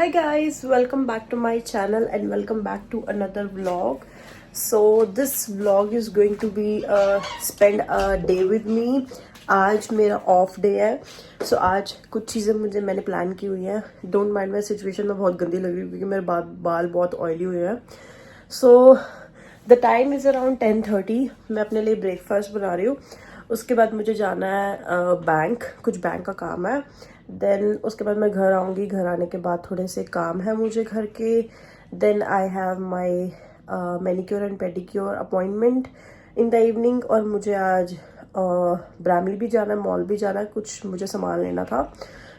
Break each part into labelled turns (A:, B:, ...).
A: Hi guys, welcome back to my channel and welcome back to another vlog. So this vlog is going to be spend a day with me. आज मेरा of day है. सो आज कुछ चीज़ें मैंने plan की हुई हैं. डोंट माइंड माई सिचुएशन में बहुत गंदी लग रही है क्योंकि मेरे बाल बहुत ऑयली हुए हैं. So the time is around 10:30. मैं अपने लिए ब्रेकफास्ट बना रही हूँ. उसके बाद मुझे जाना है बैंक. कुछ बैंक का काम है. देन उसके बाद मैं घर आऊँगी. घर आने के बाद थोड़े से काम है मुझे घर के. Then I have my manicure and pedicure appointment in the evening. और मुझे आज ब्रामली भी जाना है, मॉल भी जाना है, कुछ मुझे सामान लेना था.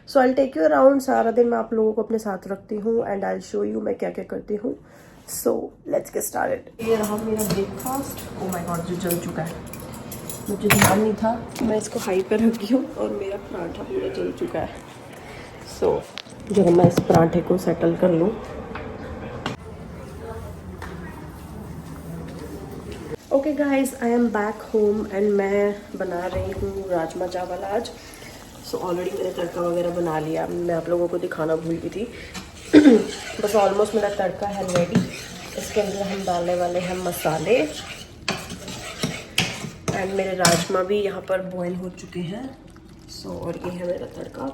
A: So I take you around. सारा दिन मैं आप लोगों को अपने साथ रखती हूँ एंड आई शो यू मैं क्या क्या करती हूँ. So let's get started. ये रहा मेरा ब्रेकफास्ट. ओ माय गॉड, जो जल चुका है. मुझे ध्यान नहीं था. मैं इसको हाई पर रखी हूँ और मेरा पराठा पूरा जल चुका है. सो जब मैं इस पराठे को सेटल कर लूँ. Okay guys, I am back home and मैं बना रही हूँ राजमा चावल आज. सो ऑलरेडी मैंने तड़का वगैरह बना लिया. मैं आप लोगों को दिखाना भूल गई थी. बस ऑलमोस्ट मेरा तड़का है रेडी. इसके अंदर हम डालने वाले हैं मसाले. एंड मेरे राजमा भी यहाँ पर बॉईल हो चुके हैं. सो और ये है मेरा तड़का.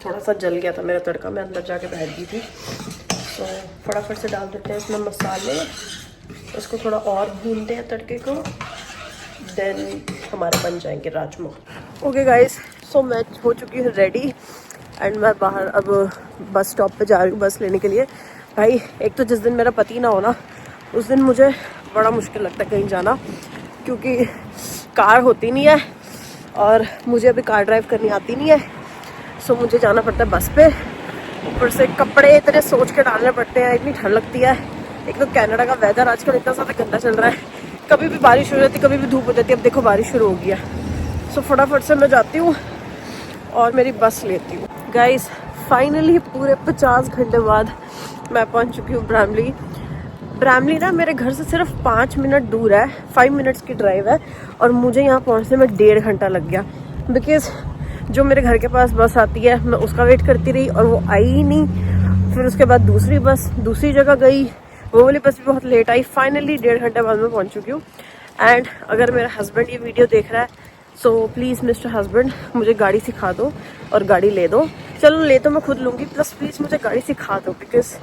A: थोड़ा सा जल गया था मेरा तड़का, मैं अंदर जाके बैठ गई थी. सो फटाफट से डाल देते हैं इसमें मसाले. इसको थोड़ा और भूनते हैं तड़के को. देन हमारे बन जाएंगे राजमा. ओके गाइस, सो मैं हो चुकी हूँ रेडी एंड मैं बाहर अब बस स्टॉप पे जा रही हूँ बस लेने के लिए. भाई एक तो जिस दिन मेरा पति ना हो ना, उस दिन मुझे बड़ा मुश्किल लगता है कहीं जाना, क्योंकि कार होती नहीं है और मुझे अभी कार ड्राइव करनी आती नहीं है. सो मुझे जाना पड़ता है बस पे. ऊपर से कपड़े इतने सोच के डालने पड़ते हैं, इतनी ठंड लगती है. एक तो कनाडा का वेदर आजकल इतना ज़्यादा गंदा चल रहा है. कभी भी बारिश हो जाती है, कभी भी धूप हो जाती है. अब देखो बारिश शुरू हो गई है. सो फटाफट से मैं जाती हूँ और मेरी बस लेती हूँ. गाइस फाइनली पूरे 50 घंटे बाद मैं पहुँच चुकी हूँ ब्रामली. ब्रामली ना मेरे घर से सिर्फ 5 मिनट दूर है. 5 मिनट्स की ड्राइव है और मुझे यहाँ पहुँचने में 1.5 घंटा लग गया. बिकॉज जो मेरे घर के पास बस आती है मैं उसका वेट करती रही और वो आई ही नहीं. फिर उसके बाद दूसरी बस दूसरी जगह गई, वो वाली बस भी बहुत लेट आई. फाइनली 1.5 घंटे बाद मैं पहुँच चुकी हूँ. एंड अगर मेरा हस्बैंड ये वीडियो देख रहा है सो प्लीज़ मिस्टर हस्बैंड मुझे गाड़ी सिखा दो और गाड़ी ले दो. चलो ले तो मैं खुद लूँगी, प्लस प्लीज़ मुझे गाड़ी सिखा दो बिकॉज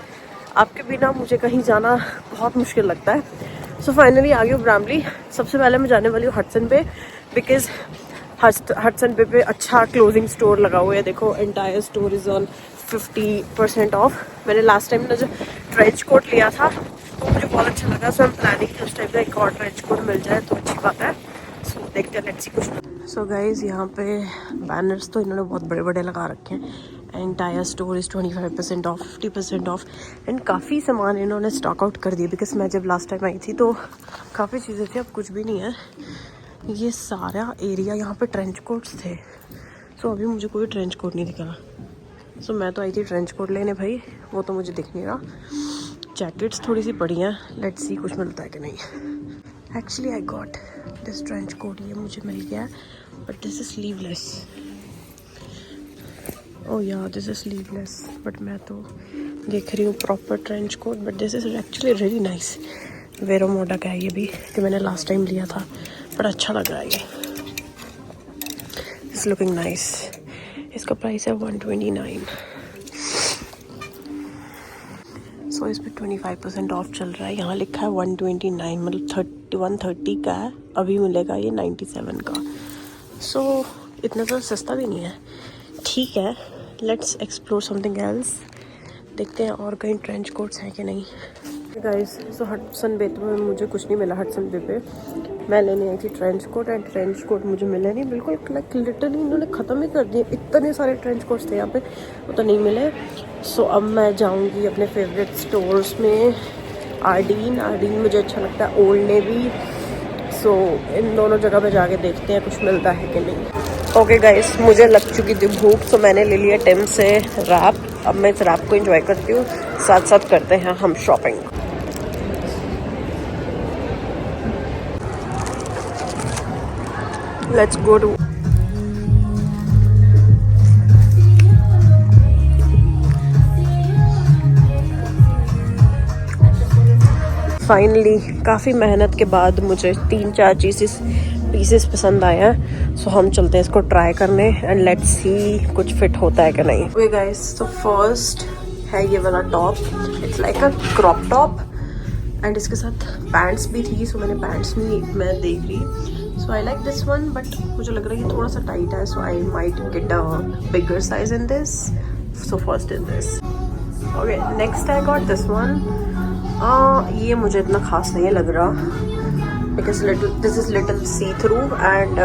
A: आपके बिना मुझे कहीं जाना बहुत मुश्किल लगता है. सो फाइनली आ गई हूँ ब्रामली. सबसे पहले मैं जाने वाली हूँ हडसन पे बिकॉज हडसन पे अच्छा क्लोजिंग स्टोर लगा हुआ है. देखो entire store is on 50% of. मैंने लास्ट टाइम ना जो ट्रेंच कोट लिया था तो मुझे बहुत अच्छा लगा. सो आई एम प्लानिंग कि उस टाइम पे एक और ट्रेंच कोट मिल जाए तो अच्छी बात है. सो देखते हैं, लेट्स सी कुछ. सो गाइज यहाँ पे बैनर्स तो इन्होंने बहुत बड़े बड़े लगा रखे हैं. Entire store is 25% of, 50% of. And काफ़ी सामान इन्होंने स्टॉक आउट कर दिए बिकॉज मैं जब लास्ट टाइम आई थी तो काफ़ी चीज़ें थी, अब कुछ भी नहीं है. ये सारा एरिया यहाँ पे ट्रेंच कोट्स थे. सो अभी मुझे कोई ट्रेंच कोट नहीं दिखा. सो मैं तो आई थी ट्रेंच कोट लेने भाई, वो तो मुझे दिख नहीं रहा. जैकेट्स थोड़ी सी पड़ी हैं, लेट्स सी कुछ मिलता है कि नहीं. Actually I got this trench coat. ये मुझे मिल गया but this is sleeveless. Oh या दिस इज स्लीवलेस बट मैं तो देख रही हूँ proper trench coat. But this is actually really nice. Vero Moda का है ये भी, कि मैंने लास्ट टाइम लिया था, बड़ा अच्छा लग रहा है ये. It's looking nice. इसका प्राइस है 129. सो इस पर 25% ऑफ चल रहा है. यहाँ लिखा है 129, मतलब 130 का है. अभी मिलेगा ये 97 का. सो इतना तो सस्ता भी नहीं है. ठीक है, लेट्स एक्सप्लोर समथिंग एल्स. देखते हैं और कहीं ट्रेंच कोट्स हैं कि नहीं. गाइस सो हडसन बे में मुझे कुछ नहीं मिला. हडसन बे पे मैं लेने आई थी trench coat and trench coat मुझे मिले नहीं. बिल्कुल लिटरली इन्होंने ख़त्म ही कर दिए. इतने सारे ट्रेंच कोट्स थे यहाँ पे, वो तो नहीं मिले. सो अब मैं जाऊँगी अपने फेवरेट स्टोर्स में. आर्डीन मुझे अच्छा लगता है, ओल्ड नेवी. सो इन दोनों जगह पे जाके देखते हैं कुछ मिलता है कि नहीं. ओके गाइस, मुझे लग चुकी थी भूख, सो मैंने ले लिया टिम से रैप. अब मैं इस रैप को एंजॉय करती हूँ, साथ साथ करते हैं हम shopping. Let's go to. Finally काफ़ी मेहनत के बाद मुझे 3-4 पीसेस पसंद आए हैं। सो हम चलते हैं इसको ट्राई करने एंड लेट्स सी कुछ फिट होता है कि नहीं। वे गाइस, तो फर्स्ट है ये वाला top. It's like a crop top and इसके साथ पैंट्स भी थी। सो मैंने पैंट्स भी मैं देख रही। So I like this one, but मुझे लग रहा है ये थोड़ा सा टाइट है। So I might get a bigger size in this. So first is this. Okay, next I got this one. ये मुझे इतना खास नहीं लग रहा because this is little see through and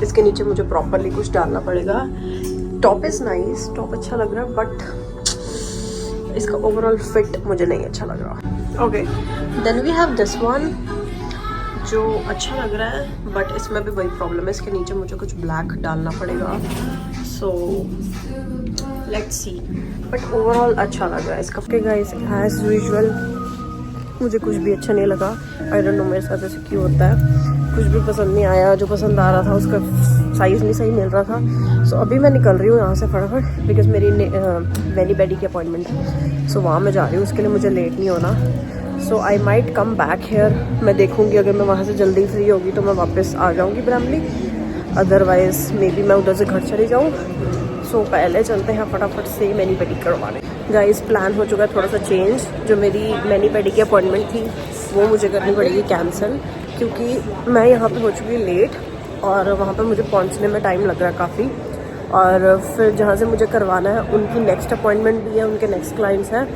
A: इसके नीचे मुझे प्रॉपरली कुछ डालना पड़ेगा। टॉप इज नाइस, टॉप अच्छा लग रहा है, बट इसका ओवरऑल फिट मुझे नहीं अच्छा लग रहा। Okay, then we have this one जो अच्छा लग रहा है, बट इसमें भी वही प्रॉब्लम है, इसके नीचे मुझे कुछ ब्लैक डालना पड़ेगा। So let's see, but overall अच्छा लग रहा है इसका। ओके गाइस, एज यूजुअल मुझे कुछ भी अच्छा नहीं लगा। आई डोंट नो मेरे साथ ऐसे क्यों होता है, कुछ भी पसंद नहीं आया। जो पसंद आ रहा था उसका साइज़ नहीं सही मिल रहा था। सो अभी मैं निकल रही हूँ यहाँ से फटाफट बिकॉज मेरी मैनी पेडी की अपॉइंटमेंट है। सो वहाँ मैं जा रही हूँ, उसके लिए मुझे लेट नहीं होना। So I might come back here. मैं देखूँगी अगर मैं वहाँ से जल्दी फ्री होगी तो मैं वापस आ जाऊँगी ब्रामली, अदरवाइज़ मे बी मैं उधर से घर चली जाऊँ। सो पहले चलते हैं फटाफट से मैनी पेडी करवाने। गाइस, प्लान हो चुका है थोड़ा सा चेंज। जो मेरी मैनी पेडी की अपॉइंटमेंट थी वो मुझे करनी पड़ेगी कैंसिल, क्योंकि मैं यहाँ पे हो चुकी लेट और वहाँ पे मुझे पहुँचने में टाइम लग रहा है काफ़ी। और फिर जहाँ से मुझे करवाना है उनकी नेक्स्ट अपॉइंटमेंट भी है, उनके नेक्स्ट क्लाइंट्स हैं।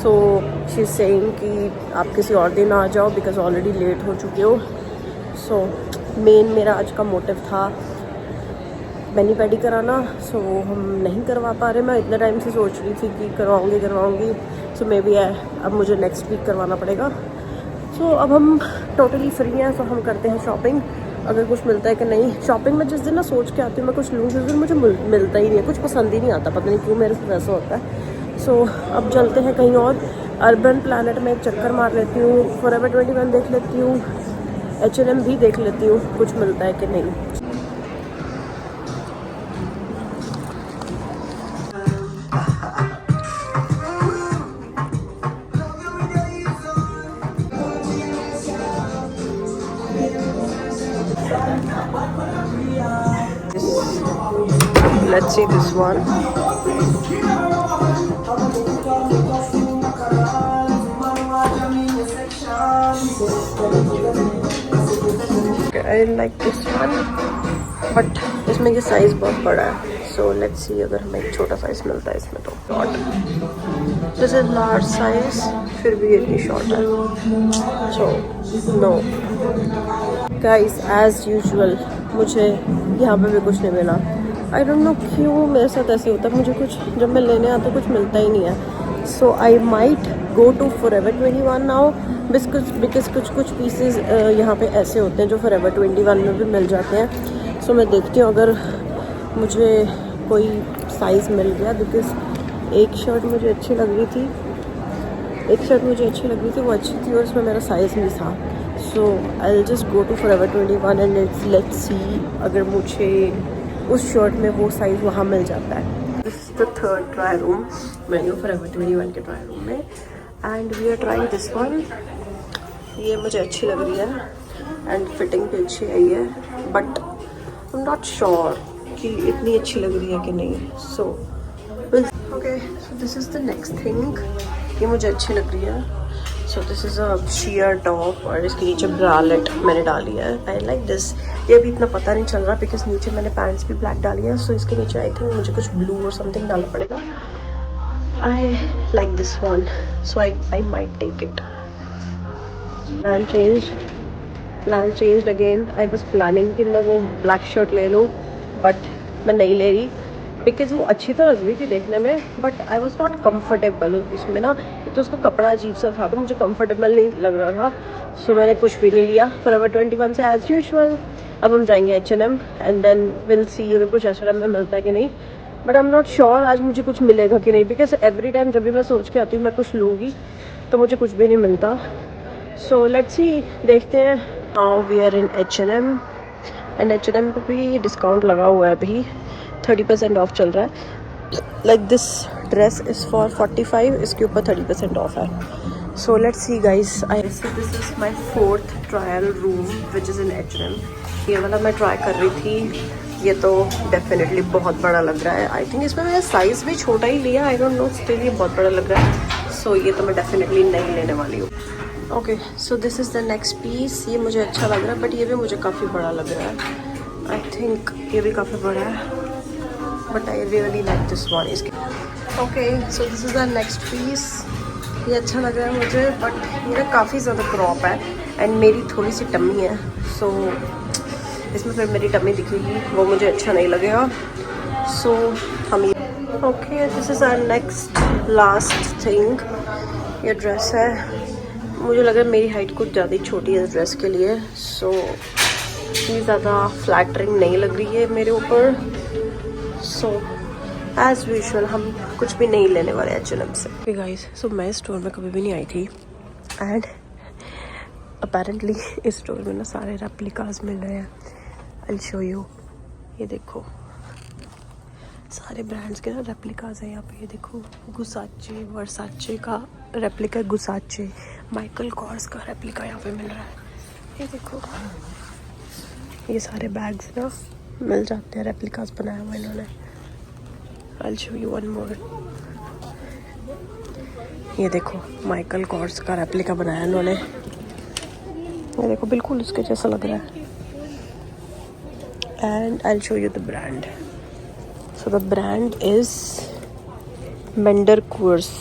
A: सो शी इज़ सेइंग कि आप किसी और दिन आ जाओ बिकॉज ऑलरेडी लेट हो चुके हो। सो मेन मेरा आज का मोटिव था मैनी पेडी कराना। सो हम नहीं करवा पा रहे। मैं इतने टाइम से सोच रही थी कि करवाऊंगी। सो मे बी अब मुझे नेक्स्ट वीक करवाना पड़ेगा। सो अब हम टोटली फ्री हैं। सो हम करते हैं शॉपिंग, अगर कुछ मिलता है कि नहीं। शॉपिंग में जिस दिन ना सोच के आती हूँ मैं कुछ लूँ, जिस दिन मुझे मिलता ही नहीं है, कुछ पसंद ही नहीं आता, पता नहीं क्यों मेरे साथ ऐसा होता है। सो अब चलते हैं कहीं और। अर्बन प्लैनेट में एक चक्कर मार लेती हूँ, फॉरएवर 21 देख लेती हूँ, H&M भी देख लेती हूँ कुछ मिलता है कि नहीं। Let's see this one. Okay, I like this one, but इसमें ये साइज बहुत बड़ा है। So let's see अगर हमें एक छोटा साइज मिलता है इसमें तो। Short, this is large size, फिर भी इतनी शॉर्ट है। So no. Guys, as usual मुझे यहाँ पे भी कुछ नहीं मिला। आई डोंट नो क्यों मेरे साथ ऐसे होता है, मुझे कुछ जब मैं लेने आता हूँ कुछ मिलता ही नहीं है। So I might go to Forever 21 now because कुछ पीसेस यहाँ पे ऐसे होते हैं जो फॉरएवर 21 में भी मिल जाते हैं। सो मैं देखती हूँ अगर मुझे कोई साइज़ मिल गया, बिकॉज एक शर्ट मुझे अच्छी लग रही थी, वो अच्छी थी और उसमें मेरा साइज़ नहीं था। So I will just go to Forever 21 and let's see अगर मुझे उस शर्ट में वो साइज़ वहाँ मिल जाता है। This is the third trial room. मैं हूँ फॉरएवर 21 के ट्राई रूम में and we are trying this one. ये मुझे अच्छी लग रही है एंड फिटिंग भी अच्छी आई है, but I am not sure कि इतनी अच्छी लग रही है कि नहीं। So okay, so this is the next thing. ये मुझे अच्छी लग रही है। सो this is a shear top और इसके नीचे ब्रालेट मैंने डाली है। आई लाइक दिस। ये अभी इतना पता नहीं चल रहा बिकॉज नीचे मैंने पैंट्स भी ब्लैक डाली है। सो इसके नीचे आई थिंक मुझे कुछ ब्लू और समथिंग डालना पड़ेगा। I like this one, so I might take it. Plan change again. I was planning कि मैं वो ब्लैक शर्ट ले लूँ, बट मैं नहीं ले रही बिकॉज वो अच्छी तो लग रही थी देखने में, but I was not comfortable उसमें ना। तो उसका कपड़ा अजीब सा था तो मुझे कंफर्टेबल नहीं लग रहा था। सो मैंने कुछ भी नहीं लिया। फॉरएवर 21 से एज यूजुअल अब हम जाएंगे H&M and then will see अगर कुछ H&M में मिलता है कि नहीं, but I am not sure आज मुझे कुछ मिलेगा कि नहीं, बिकॉज एवरी टाइम जब भी मैं सोच के आती हूँ मैं कुछ लूँगी तो मुझे कुछ भी नहीं मिलता। सो लेट्स सी, देखते हैं। Now we are in H&M and H&M पे भी डिस्काउंट लगा हुआ है, अभी 30% ऑफ चल रहा है। Like this dress is for 45, इसके ऊपर 30% ऑफ है। So let's see guys. This is my 4th trial room which is in H&M. ये वाला मैं ट्राई कर रही थी, ये तो डेफिनेटली बहुत बड़ा लग रहा है. आई थिंक इसमें मैंने साइज़ भी छोटा ही लिया, आई डोंट नो, स्टिल ये बहुत बड़ा लग रहा है. सो ये तो मैं डेफिनेटली नहीं लेने वाली हूँ. Okay, so this is the next piece. ये मुझे अच्छा लग रहा है बट ये भी मुझे काफ़ी बड़ा लग रहा है. आई थिंक ये भी काफ़ी बड़ा है but I really like this one. इसके okay, so this is the next piece. ये अच्छा लग रहा है मुझे बट ये काफ़ी ज़्यादा क्रॉप है एंड मेरी थोड़ी सी टम्मी है. सो इसमें फिर मेरी टम्मी दिखेगी, वो मुझे अच्छा नहीं लगेगा. सो हम ये okay, this is our next last thing. ये ड्रेस है, मुझे लग रहा है मेरी हाइट कुछ ज़्यादा ही छोटी है इस ड्रेस के लिए. सो इतनी ज़्यादा फ्लैटरिंग नहीं लग रही है मेरे ऊपर. सो एज यूजुअल हम कुछ भी नहीं लेने वाले H&M से. ओके गाइस, सो मैं इस स्टोर में कभी भी नहीं आई थी एंड अपेरेंटली इस स्टोर में ना सारे रेप्लिकाज मिल रहे हैं. I will show you. ये देखो सारे ब्रांड्स के ना रेप्लिकाज हैं यहाँ पे. ये देखो गुसाचे, वर्साचे का रेप्लिका, गुसाचे, माइकल कॉर्स का रेप्लिका यहाँ पे मिल रहा है. ये देखो ये सारे बैग्स ना मिल जाते हैं, रेप्लिकाज बनाया हुआ इन्होंने. I'll show you one more. ये देखो माइकल कॉर्स का रेप्लिका बनाया इन्होंने. ये देखो बिल्कुल उसके जैसा लग रहा है. And I'll show you the brand. So the brand is Mender Kors.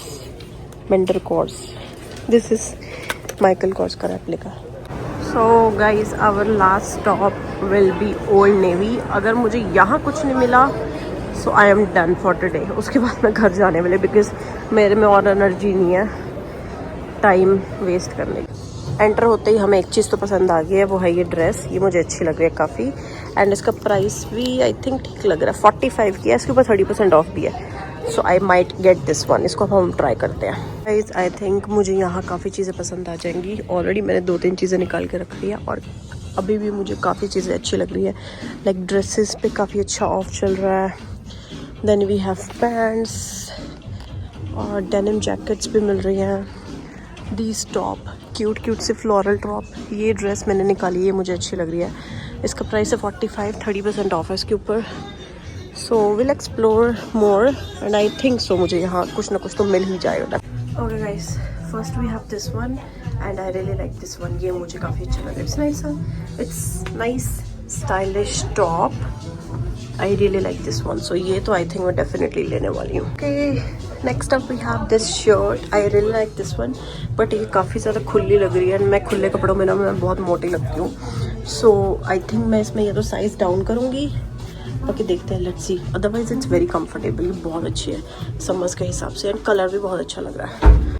A: This is Michael Kors का replica. So guys, our last stop will be Old Navy. अगर मुझे यहाँ कुछ नहीं मिला so I am done for today. उसके बाद मैं घर जाने वाले बिकॉज मेरे में और एनर्जी नहीं है टाइम वेस्ट करने की. एंटर होते ही हमें एक चीज़ तो पसंद आ गई है, वो है ये ड्रेस. ये मुझे अच्छी लग रही है काफ़ी एंड इसका प्राइस भी आई थिंक ठीक लग रहा है. 45 की है, इसके ऊपर 30% ऑफ भी है. So I might get this one. इसको हम ट्राई करते हैं. गाइस आई थिंक मुझे यहाँ काफ़ी चीज़ें पसंद आ जाएंगी. ऑलरेडी मैंने 2-3 चीज़ें निकाल के रख ली है और अभी भी मुझे काफ़ी चीज़ें अच्छी लग रही है. लाइक ड्रेसेस पे काफ़ी अच्छा ऑफ चल रहा है. देन वी हैव पैंट्स और डेनिम जैकेट्स भी मिल रही हैं. दीज टॉप, क्यूट से फ्लोरल टॉप. ये ड्रेस मैंने निकाली है, मुझे अच्छी लग रही है. इसका प्राइस है 45, 30% ऑफ है इसके ऊपर. So will explore more and I think so मुझे यहाँ कुछ ना कुछ तो मिल ही जाएगा. Okay guys, first we have this one and I really like this one. ये मुझे काफ़ी अच्छा लगा. It's nice stylish top. I really like this one. So ये तो आई थिंक मैं डेफिनेटली लेने वाली हूँ. Okay, next up we have this shirt. I really like this one but ये काफ़ी ज़्यादा खुली लग रही है एंड मैं खुले कपड़ों में ना मैं बहुत मोटी लगती हूँ. सो आई थिंक मैं इसमें ये तो साइज़ डाउन करूँगी, बाकी देखते हैं, let's see. Otherwise it's very comfortable. ये बहुत अच्छी है समर्स के हिसाब से एंड कलर भी बहुत अच्छा लग रहा है.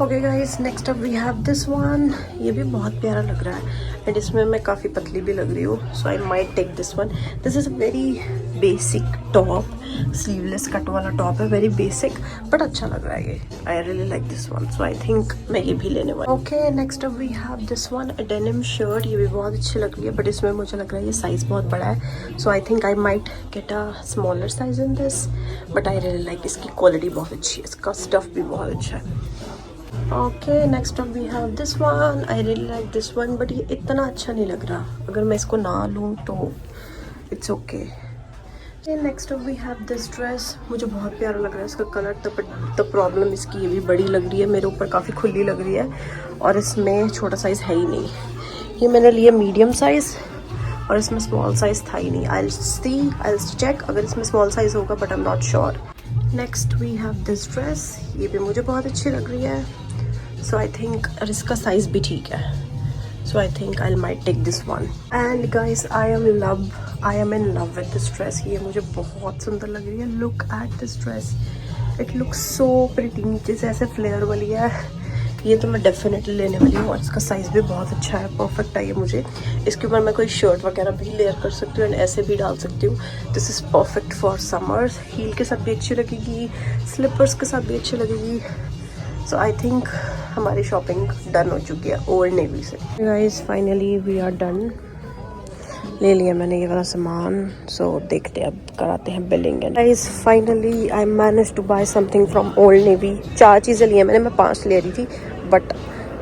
A: Okay guys, next up we have this one. ये भी बहुत प्यारा लग रहा है एंड इसमें मैं काफ़ी पतली भी लग रही हूँ. So I might take this one. This is a very basic top, sleeveless cut वाला टॉप है, वेरी बेसिक बट अच्छा लग रहा है ये. I really like this one. So I think मैं ये भी लेने वाली. Okay, next up we have this one, a denim shirt. ये भी बहुत अच्छी लग रही है बट इसमें मुझे लग रहा है ये साइज़ बहुत बड़ा है. So I think I might get a smaller size in this but I really like. इसकी क्वालिटी बहुत अच्छी है, इसका स्टफ भी बहुत अच्छा है. Okay, next up we have this one. I really like this one but ये इतना अच्छा नहीं लग रहा. अगर मैं इसको ना लूँ तो it's okay. Next up we have this dress. मुझे बहुत प्यारा लग रहा है इसका कलर. द प्रॉब्लम इसकी ये भी बड़ी लग रही है, मेरे ऊपर काफ़ी खुली लग रही है और इसमें छोटा साइज़ है ही नहीं. ये मैंने लिया मीडियम साइज़ और इसमें स्मॉल साइज़ था ही नहीं. आई विल चेक अगर इसमें स्मॉल साइज़ होगा but I am not sure. Next we have this dress. ये भी मुझे बहुत अच्छी लग रही है. सो आई थिंक इसका साइज़ भी ठीक है. So I think I might take this one. And guys I am in love with this dress. ये मुझे बहुत सुंदर लग रही है. Look at this dress, it looks so pretty. नीचे से ऐसे फ्लेयर वाली है. ये तो मैं डेफिनेटली लेने वाली हूँ और इसका साइज़ भी बहुत अच्छा है, परफेक्ट है ये मुझे. इसके ऊपर मैं कोई शर्ट वगैरह भी लेयर कर सकती हूँ एंड ऐसे भी डाल सकती हूँ. This is perfect for summers. Heel के साथ भी अच्छी लगेगी, स्लीपर्स के साथ भी अच्छी लगेगी. सो आई थिंक हमारी शॉपिंग डन हो चुकी है ओल्ड नेवी से. Guys finally we are done. ले लिया मैंने ये वाला सामान। सो देखते हैं, अब कराते हैं billing. And guys finally I manage to buy something from Old Navy. 4 चीज़ें ली हैं मैंने, मैं 5 ले रही थी, बट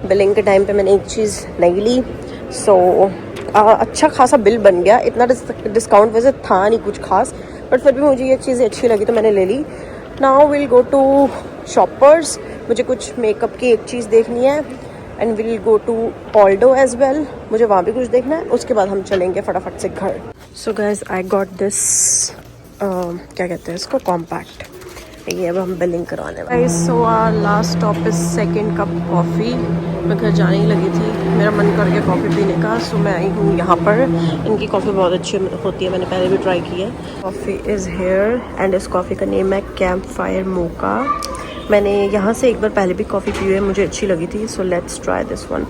A: बिलिंग के टाइम पे मैंने एक चीज़ नहीं ली। सो अच्छा खासा बिल बन गया। इतना डिस्काउंट वैसे था नहीं कुछ खास, बट फिर भी मुझे ये चीज़ें अच्छी लगी तो मैंने ले ली। Now will go to Shoppers. मुझे कुछ मेकअप की एक चीज़ देखनी है and will go to Aldo as well. मुझे वहाँ भी कुछ देखना है, उसके बाद हम चलेंगे फटाफट से घर। So guys I got this, क्या कहते हैं इसको, कॉम्पैक्ट। ये अब हम बिलिंग करवाने वाले। So our last stop is Second Cup coffee. मैं घर जाने ही लगी थी, मेरा मन कर गया कॉफ़ी पीने का, सो मैं आई हूँ यहाँ पर। इनकी कॉफ़ी बहुत अच्छी होती है, मैंने पहले भी ट्राई की है। कॉफ़ी इज़ हेयर एंड इस कॉफ़ी का नेम है कैंप फायर मोका। मैंने यहाँ से एक बार पहले भी कॉफ़ी पी है, मुझे अच्छी लगी थी। So let's try this one.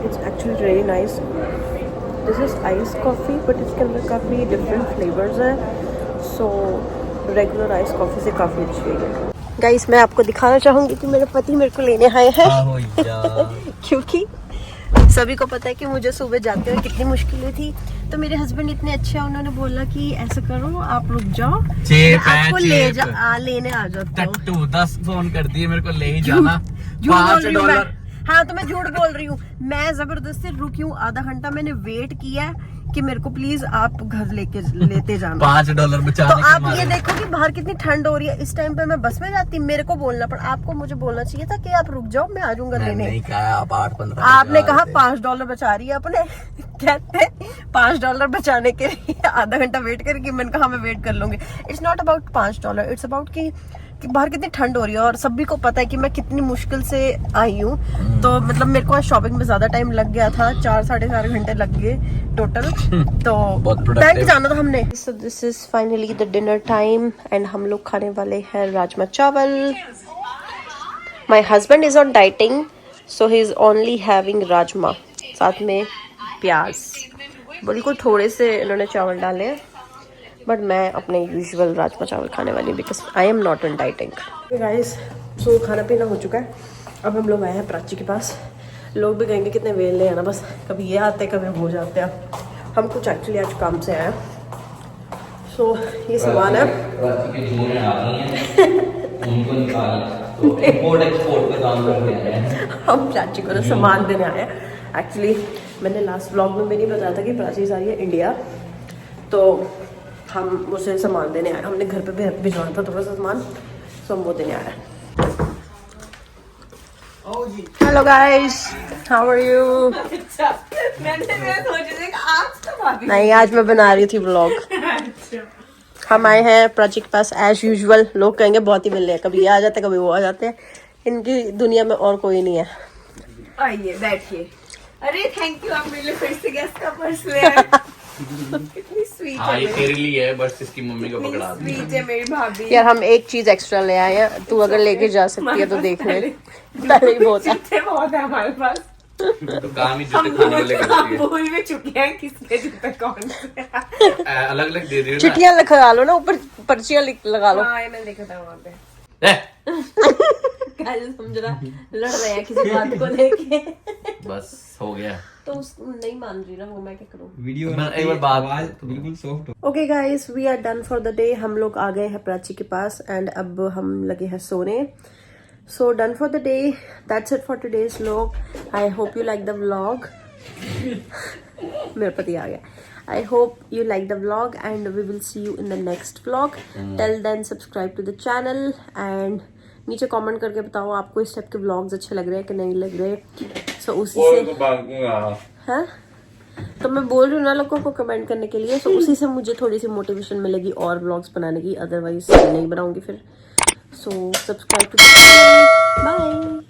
A: It's actually really nice. This is ice coffee, but इसके अंदर काफ़ी डिफरेंट फ्लेवर्स हैं। सो रेगुलर आइस कॉफ़ी से काफ़ी अच्छी है। गाइस मैं आपको दिखाना चाहूँगी कि मेरे पति मेरे को लेने आए हैं क्योंकि सभी को पता है कि मुझे सुबह जाते हुए कितनी मुश्किलें थी, तो मेरे हस्बैंड इतने अच्छे हैं, उन्होंने बोला कि ऐसा करो आप रुक जाओ, आपको लेने आ जाता हूँ।
B: 10 फोन कर दिए मेरे को ले ही जाना।
A: $5। हाँ तो मैं झूठ बोल रही हूँ, मैं जबरदस्ती रुकी हूँ। आधा घंटा मैंने वेट किया कि मेरे को प्लीज आप घर लेते जाना।
B: $5 बचाने
A: तो आप ये देखो कि बाहर कितनी ठंड हो रही है। इस टाइम पे मैं बस में जाती, मेरे को बोलना पड़ा, आपको मुझे बोलना चाहिए था कि आप रुक जाओ, मैं आ जाऊंगा लेने।
B: नहीं कहा आप 8-15।
A: आपने कहा $5 बचा रही है अपने कहते $5 बचाने के लिए आधा घंटा वेट करके। मैंने कहा मैं वेट कर लूंगी। It's not about $5, it's about कि बाहर कितनी ठंड हो रही है और सभी को पता है कि मैं कितनी मुश्किल से आई हूँ। तो मतलब मेरे को शॉपिंग में ज्यादा टाइम लग गया था, 4-4.5 घंटे लग गए टोटल। तो बैंक जाना था हमने। So this is finally the dinner time and हम लोग खाने वाले हैं राजमा चावल। My husband is on dieting, so he is only having rajma, साथ में प्याज। बिल्कुल थोड़े से इन्होंने चावल डाले हैं, बट मैं अपने यूजुअल राजमा चावल खाने वाली, because I am not in dieting. Guys so खाना पीना हो चुका है, अब हम लोग आए हैं प्राची के पास। लोग भी कहेंगे कितने वेले हैं ना, बस कभी ये आते कभी वो जाते हैं। हम कुछ एक्चुअली आज काम से आए हैं। सो ये सामान है हम प्राची को ना सामान देने आए हैं। एक्चुअली मैंने लास्ट व्लॉग में भी नहीं बताया था कि प्राची जा रही है इंडिया, तो हम उसे सामान देने आए। हमने घर पे भिजवाना था थोड़ा सा सामान, सो हम वो देने आए। Hello guys, how are you? नहीं आज मैं बना रही थी व्लॉग। हम आए हैं प्राची के पास एज यूजुअल। लोग कहेंगे बहुत ही मिल रहे हैं, कभी ये आ जाते हैं कभी वो आ जाते हैं। इनकी दुनिया में और कोई नहीं है।
C: आइए बैठिए। अरे थैंक यू, आप मेरे लिए फिर से गेस्ट का पर्स ले आए। कितनी स्वीट है।
B: ये तेरे लिए है, बस इसकी मम्मी को पकड़ा दे।
C: स्वीट है मेरी भाभी।
A: यार हम एक चीज एक्स्ट्रा ले आए हैं, तू अगर लेके जा सकती है तो देख ले। पहले ही बहुत है।
C: जूते बहुत है हमारे पास।
B: तो काम ही जूते खाने वाले करती है।
C: भूल भी चुके हैं किसके जूते कौन से।
B: अलग अलग दे रही हो ना।
A: चिट्ठियां लगा लो ना, ऊपर पर्चियां लगा लो।
C: हाँ ये मैंने देखा था वहाँ पे।
A: समझ रहा लड़ रहे हैं किसी बात को लेके।
B: बस हो गया।
A: तो नहीं मान रही ना वो, मैं क्या करूँ।
D: वीडियो
B: एक बार बात
D: बिल्कुल सॉफ्ट हो।
A: Okay guys, we are done for the day. हम लोग आ गए हैं प्राची के पास एंड अब हम लगे हैं सोने। So done for the day, that's it for today's vlog. I hope you like the vlog. मेरा पति आ गया। I hope you like the vlog and we will see you in the next vlog. Till then subscribe to the channel and नीचे comment करके बताओ आपको इस type के vlogs अच्छे लग रहे हैं कि नहीं लग रहे। सो उसी से हाँ तो मैं बोल रही हूँ ना लोगों को कमेंट करने के लिए। सो उसी से मुझे थोड़ी सी मोटिवेशन मिलेगी और व्लॉग्स बनाने की, अदरवाइज नहीं बनाऊंगी फिर। So subscribe to the channel. Bye.